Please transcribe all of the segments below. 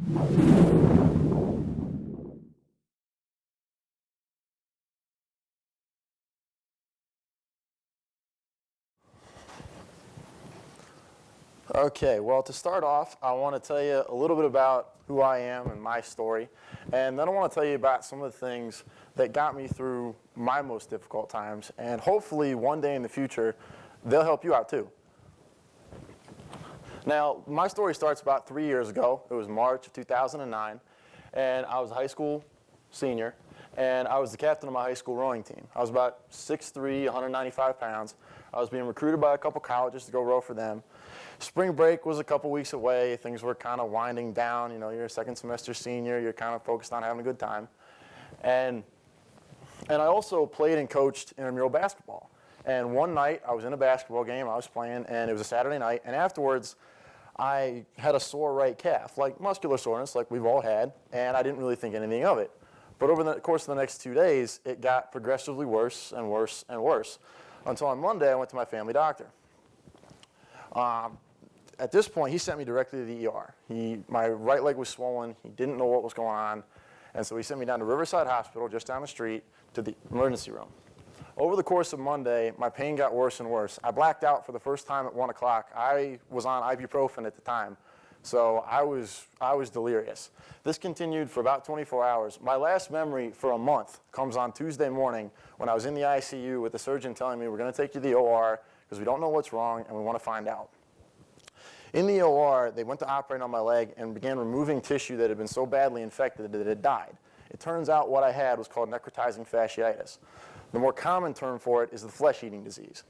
Okay, well, to start off, I want to tell you a little bit about who I am and my story, and then I want to tell you about some of the things that got me through my most difficult times, and hopefully one day in the future, they'll help you out too. Now, my story starts about 3 years ago. It was March of 2009, and I was a high school senior, and I was the captain of my high school rowing team. I was about 6'3", 195 pounds. I was being recruited by a couple colleges to go row for them. Spring break was a couple weeks away. Things were kind of winding down. You know, you're a second semester senior. You're kind of focused on having a good time. And I also played and coached intramural basketball. And one night, I was in a basketball game. I was playing, and it was a Saturday night. And afterwards, I had a sore right calf, like muscular soreness, like we've all had. And I didn't really think anything of it. But over the course of the next 2 days, it got progressively worse and worse and worse. Until on Monday, I went to my family doctor. At this point, he sent me directly to the ER. My right leg was swollen. He didn't know what was going on. And so he sent me down to Riverside Hospital, just down the street, to the emergency room. Over the course of Monday, my pain got worse and worse. I blacked out for the first time at 1 o'clock. I was on ibuprofen at the time, so I was delirious. This continued for about 24 hours. My last memory for a month comes on Tuesday morning when I was in the ICU with the surgeon telling me, we're going to take you to the OR because we don't know what's wrong and we want to find out. In the OR, they went to operate on my leg and began removing tissue that had been so badly infected that it had died. It turns out what I had was called necrotizing fasciitis. The more common term for it is the flesh-eating disease.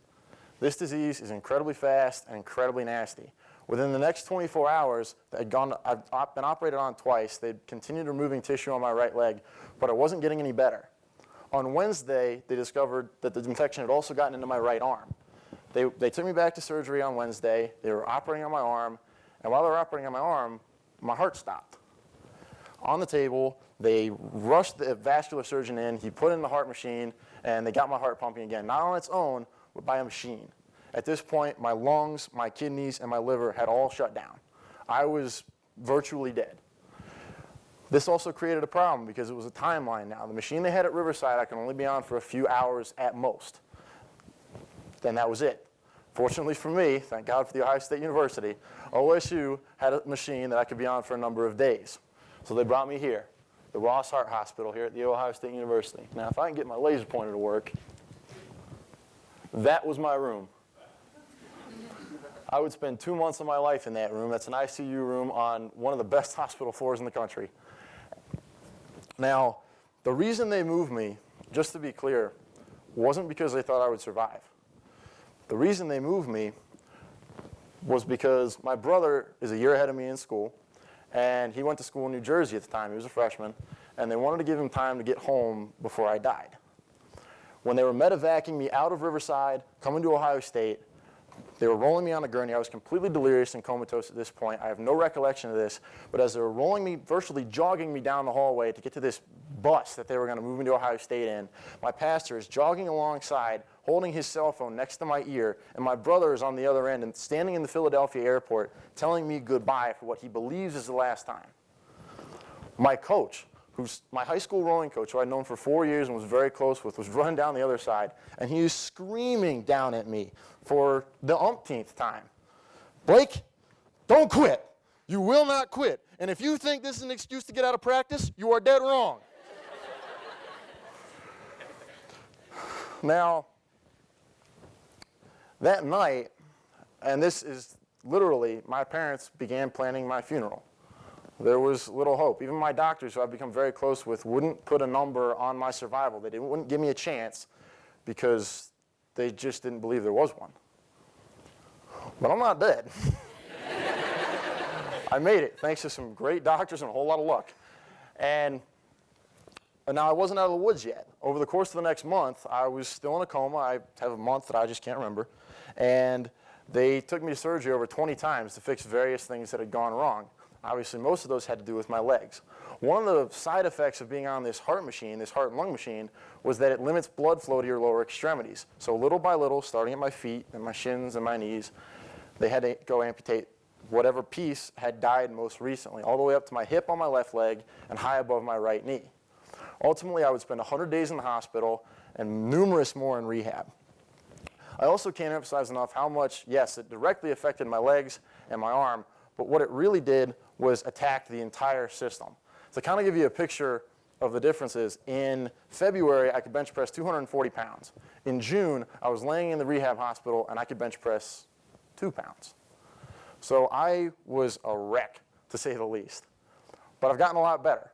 This disease is incredibly fast and incredibly nasty. Within the next 24 hours, I've been operated on twice. They'd continued removing tissue on my right leg, but I wasn't getting any better. On Wednesday, they discovered that the infection had also gotten into my right arm. They took me back to surgery on Wednesday. They were operating on my arm, and while they were operating on my arm, my heart stopped. On the table, they rushed the vascular surgeon in. He put in the heart machine, and they got my heart pumping again, not on its own, but by a machine. At this point, my lungs, my kidneys, and my liver had all shut down. I was virtually dead. This also created a problem because it was a timeline now. The machine they had at Riverside, I could only be on for a few hours at most. Then that was it. Fortunately for me, thank God for the Ohio State University, OSU had a machine that I could be on for a number of days. So they brought me here, the Ross Heart Hospital here at the Ohio State University. Now, if I can get my laser pointer to work, that was my room. I would spend 2 months of my life in that room. That's an ICU room on one of the best hospital floors in the country. Now, the reason they moved me, just to be clear, wasn't because they thought I would survive. The reason they moved me was because my brother is a year ahead of me in school, and he went to school in New Jersey at the time. He was a freshman, and they wanted to give him time to get home before I died. When they were medevacing me out of Riverside, coming to Ohio State, they were rolling me on a gurney. I was completely delirious and comatose at this point. I have no recollection of this, but as they were rolling me, virtually jogging me down the hallway to get to this bus that they were going to move me to Ohio State in, my pastor is jogging alongside, holding his cell phone next to my ear, and my brother is on the other end and standing in the Philadelphia airport telling me goodbye for what he believes is the last time. My coach, who's my high school rowing coach, who I'd known for 4 years and was very close with, was running down the other side, and he was screaming down at me for the umpteenth time. Blake, don't quit. You will not quit. And if you think this is an excuse to get out of practice, you are dead wrong. Now, that night, and this is literally, my parents began planning my funeral. There was little hope. Even my doctors, who I've become very close with, wouldn't put a number on my survival. They wouldn't give me a chance because they just didn't believe there was one. But I'm not dead. I made it, thanks to some great doctors and a whole lot of luck. And now I wasn't out of the woods yet. Over the course of the next month, I was still in a coma. I have a month that I just can't remember. And they took me to surgery over 20 times to fix various things that had gone wrong. Obviously, most of those had to do with my legs. One of the side effects of being on this heart machine, this heart and lung machine, was that it limits blood flow to your lower extremities. So little by little, starting at my feet and my shins and my knees, they had to go amputate whatever piece had died most recently, all the way up to my hip on my left leg and high above my right knee. Ultimately, I would spend 100 days in the hospital and numerous more in rehab. I also can't emphasize enough how much, yes, it directly affected my legs and my arm, but what it really did was attack the entire system. To kind of give you a picture of the differences, in February, I could bench press 240 pounds. In June, I was laying in the rehab hospital and I could bench press 2 pounds. So I was a wreck, to say the least. But I've gotten a lot better.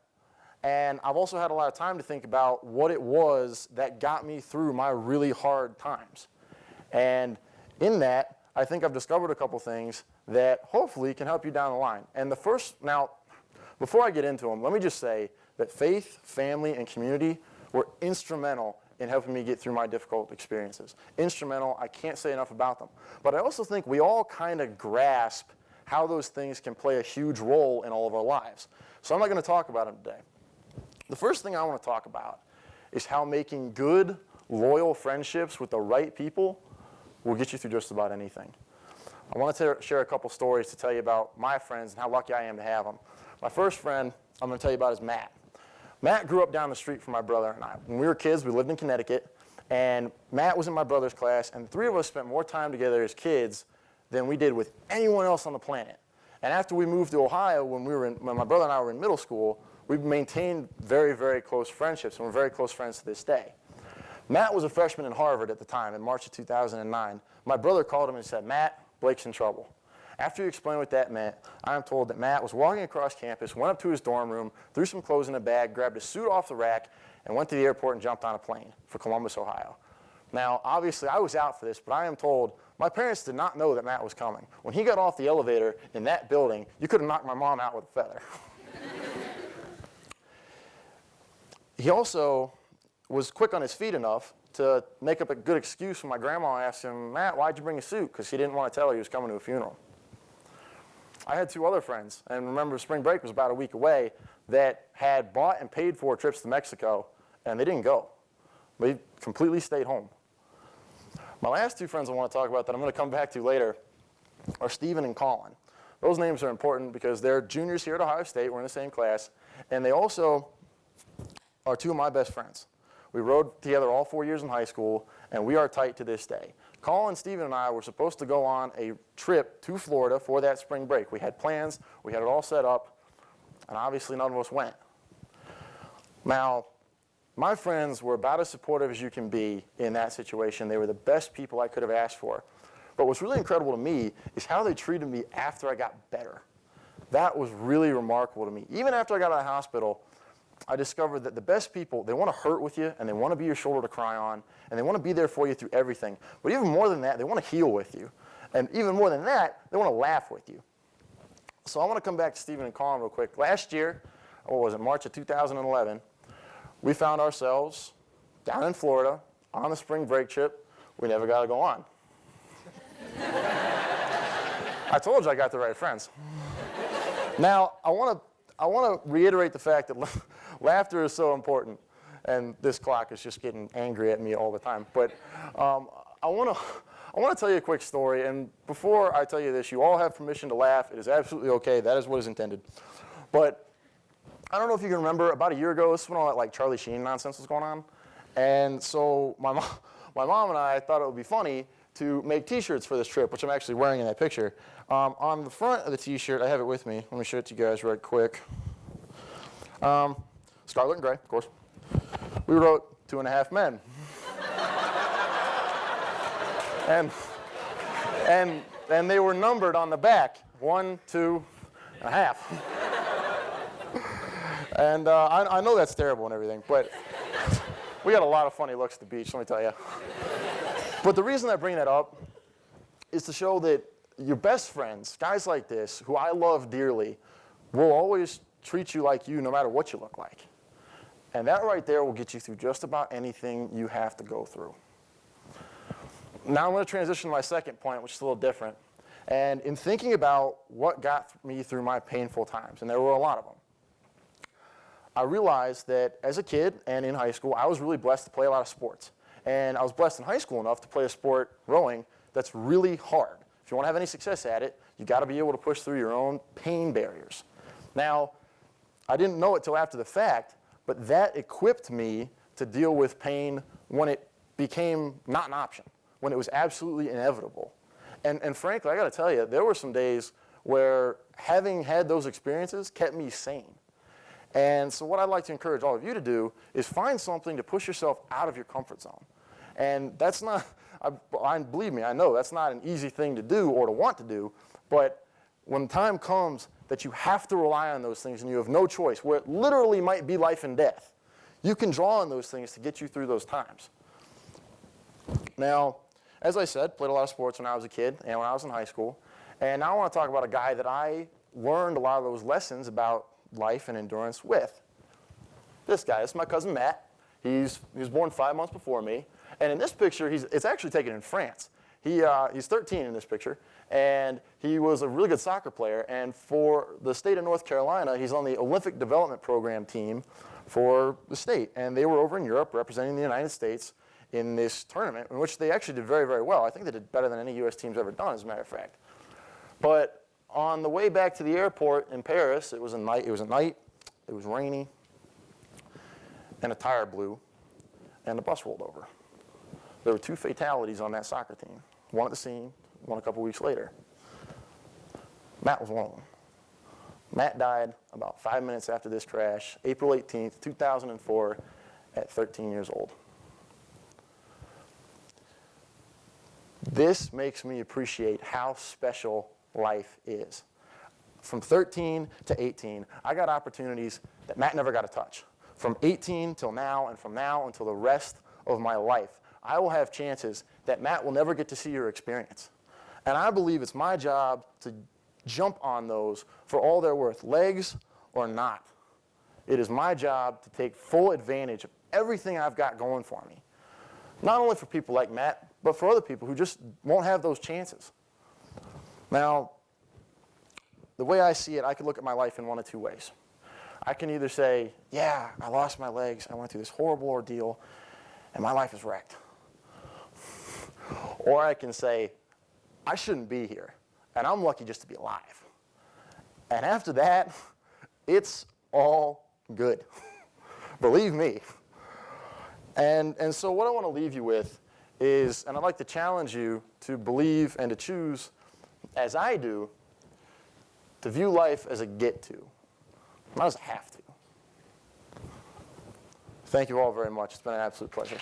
And I've also had a lot of time to think about what it was that got me through my really hard times. And in that, I think I've discovered a couple things that hopefully can help you down the line. And the first, now, before I get into them, let me just say that faith, family, and community were instrumental in helping me get through my difficult experiences. Instrumental, I can't say enough about them. But I also think we all kind of grasp how those things can play a huge role in all of our lives. So I'm not going to talk about them today. The first thing I want to talk about is how making good, loyal friendships with the right people will get you through just about anything. I want to share a couple stories to tell you about my friends and how lucky I am to have them. My first friend I'm going to tell you about is Matt. Matt grew up down the street from my brother and I. When we were kids, we lived in Connecticut, and Matt was in my brother's class, and the three of us spent more time together as kids than we did with anyone else on the planet. And after we moved to Ohio, when my brother and I were in middle school, we maintained very, very close friendships, and we're very close friends to this day. Matt was a freshman in Harvard at the time, in March of 2009. My brother called him and said, "Matt, Blake's in trouble." After you explain what that meant, I am told that Matt was walking across campus, went up to his dorm room, threw some clothes in a bag, grabbed his suit off the rack, and went to the airport and jumped on a plane for Columbus, Ohio. Now, obviously, I was out for this, but I am told my parents did not know that Matt was coming. When he got off the elevator in that building, you could have knocked my mom out with a feather. He also was quick on his feet enough to make up a good excuse when my grandma asked him, "Matt, why'd you bring a suit?" Because she didn't want to tell her he was coming to a funeral. I had two other friends, and remember spring break was about a week away, that had bought and paid for trips to Mexico, and they didn't go. They completely stayed home. My last two friends I want to talk about that I'm going to come back to later are Stephen and Colin. Those names are important because they're juniors here at Ohio State. We're in the same class, and they also are two of my best friends. We rode together all 4 years in high school, and we are tight to this day. Colin, Stephen, and I were supposed to go on a trip to Florida for that spring break. We had plans, we had it all set up, and obviously none of us went. Now, my friends were about as supportive as you can be in that situation. They were the best people I could have asked for. But what's really incredible to me is how they treated me after I got better. That was really remarkable to me. Even after I got out of the hospital, I discovered that the best people, they want to hurt with you, and they want to be your shoulder to cry on, and they want to be there for you through everything. But even more than that, they want to heal with you. And even more than that, they want to laugh with you. So I want to come back to Stephen and Colin real quick. Last year, March of 2011, we found ourselves down in Florida on a spring break trip we never got to go on. I told you I got the right friends. Now, I want to reiterate the fact that laughter is so important, and this clock is just getting angry at me all the time. But I want to tell you a quick story, and before I tell you this, you all have permission to laugh. It is absolutely okay. That is what is intended. But I don't know if you can remember, about a year ago, this is when all that like Charlie Sheen nonsense was going on. And so my mom and I thought it would be funny to make T-shirts for this trip, which I'm actually wearing in that picture. On the front of the T-shirt, I have it with me. Let me show it to you guys right quick. Scarlet and gray, of course. We wrote 2.5 Men. and they were numbered on the back, 1, 2.5. And I know that's terrible and everything, but we got a lot of funny looks at the beach, let me tell you. But the reason I bring that up is to show that your best friends, guys like this, who I love dearly, will always treat you like you no matter what you look like. And that right there will get you through just about anything you have to go through. Now I'm going to transition to my second point, which is a little different. And in thinking about what got me through my painful times, and there were a lot of them, I realized that as a kid and in high school, I was really blessed to play a lot of sports. And I was blessed in high school enough to play a sport, rowing, that's really hard. if you want to have any success at it, you got to be able to push through your own pain barriers. Now, I didn't know it till after the fact, but that equipped me to deal with pain when it became not an option, when it was absolutely inevitable. And frankly, I got to tell you, there were some days where having had those experiences kept me sane. And so what I'd like to encourage all of you to do is find something to push yourself out of your comfort zone. And that's not, believe me, I know that's not an easy thing to do or to want to do, but when time comes that you have to rely on those things and you have no choice, where it literally might be life and death, you can draw on those things to get you through those times. Now, as I said, played a lot of sports when I was a kid and when I was in high school. And now I want to talk about a guy that I learned a lot of those lessons about life and endurance with. This guy, this is my cousin Matt. He was born 5 months before me. And in this picture, it's actually taken in France. He's 13 in this picture, and he was a really good soccer player. And for the state of North Carolina, he's on the Olympic Development Program team for the state. And they were over in Europe representing the United States in this tournament, in which they actually did very, very well. I think they did better than any U.S. team's ever done, as a matter of fact. But on the way back to the airport in Paris, it was a night, it was rainy, and a tire blew, and the bus rolled over. There were 2 fatalities on that soccer team, one at the scene, one a couple weeks later. Matt was one of them. Matt died about 5 minutes after this crash, April 18th, 2004, at 13 years old. This makes me appreciate how special life is. From 13 to 18, I got opportunities that Matt never got to touch. From 18 till now, and from now until the rest of my life, I will have chances that Matt will never get to see or experience. And I believe it's my job to jump on those for all they're worth, legs or not. It is my job to take full advantage of everything I've got going for me. Not only for people like Matt, but for other people who just won't have those chances. Now, the way I see it, I could look at my life in one of 2 ways. I can either say, yeah, I lost my legs, I went through this horrible ordeal, and my life is wrecked. Or I can say, I shouldn't be here, and I'm lucky just to be alive. And after that, it's all good. Believe me. And so what I want to leave you with is, and I'd like to challenge you to believe and to choose, as I do, to view life as a get to, not as a have to. Thank you all very much. It's been an absolute pleasure.